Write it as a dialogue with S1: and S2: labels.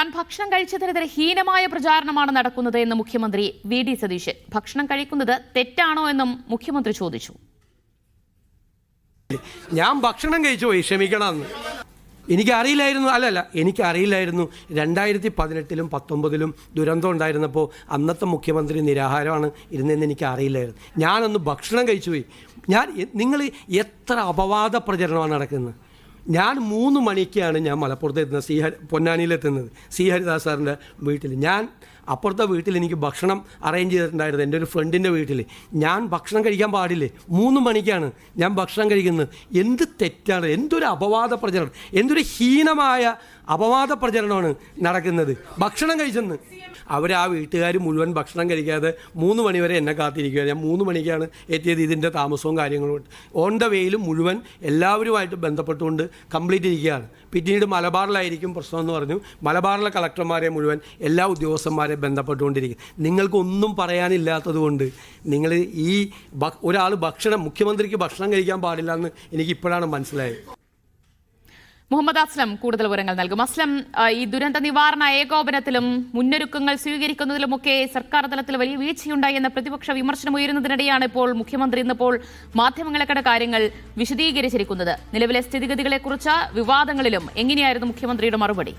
S1: താൻ ഭക്ഷണം കഴിച്ചതിനെതിരെ ഹീനമായ പ്രചാരണമാണ് നടക്കുന്നത് എന്ന് മുഖ്യമന്ത്രി വി.ഡി. സതീശൻ. ഭക്ഷണം കഴിക്കുന്നത് തെറ്റാണോ എന്നും മുഖ്യമന്ത്രി ചോദിച്ചു.
S2: ഞാൻ ഭക്ഷണം കഴിച്ചു പോയി, ക്ഷമിക്കണമെന്ന്. എനിക്കറിയില്ലായിരുന്നു. എനിക്കറിയില്ലായിരുന്നു 2018-ലും 2019-ലും ദുരന്തം ഉണ്ടായിരുന്നപ്പോൾ അന്നത്തെ മുഖ്യമന്ത്രി നിരാഹാരമാണ് ഇരുന്നതെന്ന് എനിക്ക് അറിയില്ലായിരുന്നു. ഞാനൊന്ന് ഭക്ഷണം കഴിച്ചു പോയി. നിങ്ങൾ എത്ര അപവാദ പ്രചരണമാണ് നടക്കുന്നത്. ഞാൻ 3 മണിക്കാണ് ഞാൻ മലപ്പുറത്ത് എത്തുന്നത്, പൊന്നാനിയിലെത്തുന്നത്, സി ഹരിദാസ് സാറിൻ്റെ വീട്ടിൽ. ഞാൻ അപ്പുറത്തെ വീട്ടിൽ എനിക്ക് ഭക്ഷണം അറേഞ്ച് ചെയ്തിട്ടുണ്ടായിരുന്നു, എൻ്റെ ഒരു ഫ്രണ്ടിൻ്റെ വീട്ടിൽ. ഞാൻ ഭക്ഷണം കഴിക്കാൻ പാടില്ലേ? 3 മണിക്കാണ് ഞാൻ ഭക്ഷണം കഴിക്കുന്നത്. എന്ത് തെറ്റാണ്, എന്തൊരു അപവാദ പ്രചരണം, എന്തൊരു ഹീനമായ അപവാദ പ്രചരണമാണ് നടക്കുന്നത്. ഭക്ഷണം കഴിച്ചെന്ന് ആ വീട്ടുകാർ മുഴുവൻ ഭക്ഷണം കഴിക്കാതെ 3 മണി വരെ എന്നെ കാത്തിരിക്കുക. ഞാൻ 3 മണിക്കാണ് എത്തിയത്. ഇതിൻ്റെ താമസവും കാര്യങ്ങളും ഓൺ ദ വേയിലും മുഴുവൻ എല്ലാവരുമായിട്ട് ബന്ധപ്പെട്ടുകൊണ്ട് കംപ്ലീറ്റ് ഇരിക്കുകയാണ്. പിന്നീട് മലബാറിലായിരിക്കും പ്രശ്നം എന്ന് പറഞ്ഞു. മലബാറിലെ കളക്ടർമാരെ മുഴുവൻ എല്ലാ ഉദ്യോഗസ്ഥന്മാരെ ബന്ധപ്പെട്ടുകൊണ്ടിരിക്കും. നിങ്ങൾക്കൊന്നും പറയാനില്ലാത്തത് കൊണ്ട് നിങ്ങൾ ഒരാൾ മുഖ്യമന്ത്രിക്ക് ഭക്ഷണം കഴിക്കാൻ പാടില്ല എന്ന് എനിക്കിപ്പോഴാണ് മനസ്സിലായത്.
S1: മുഹമ്മദ് അസ്ലം കൂടുതൽ വിവരങ്ങൾ നൽകും. അസ്ലം, ഈ ദുരന്ത നിവാരണ ഏകോപനത്തിലും മുന്നൊരുക്കങ്ങൾ സ്വീകരിക്കുന്നതിലുമൊക്കെ സർക്കാർ തലത്തിൽ വലിയ വീഴ്ചയുണ്ടായി എന്ന പ്രതിപക്ഷ വിമർശനം ഉയരുന്നതിനിടെയാണ് ഇപ്പോൾ മുഖ്യമന്ത്രി ഇന്നിപ്പോൾ മാധ്യമങ്ങളെക്കടെ കാര്യങ്ങൾ വിശദീകരിച്ചിരിക്കുന്നത്. നിലവിലെ സ്ഥിതിഗതികളെക്കുറിച്ച് വിവാദങ്ങളിലും എങ്ങനെയായിരുന്നു മുഖ്യമന്ത്രിയുടെ മറുപടി?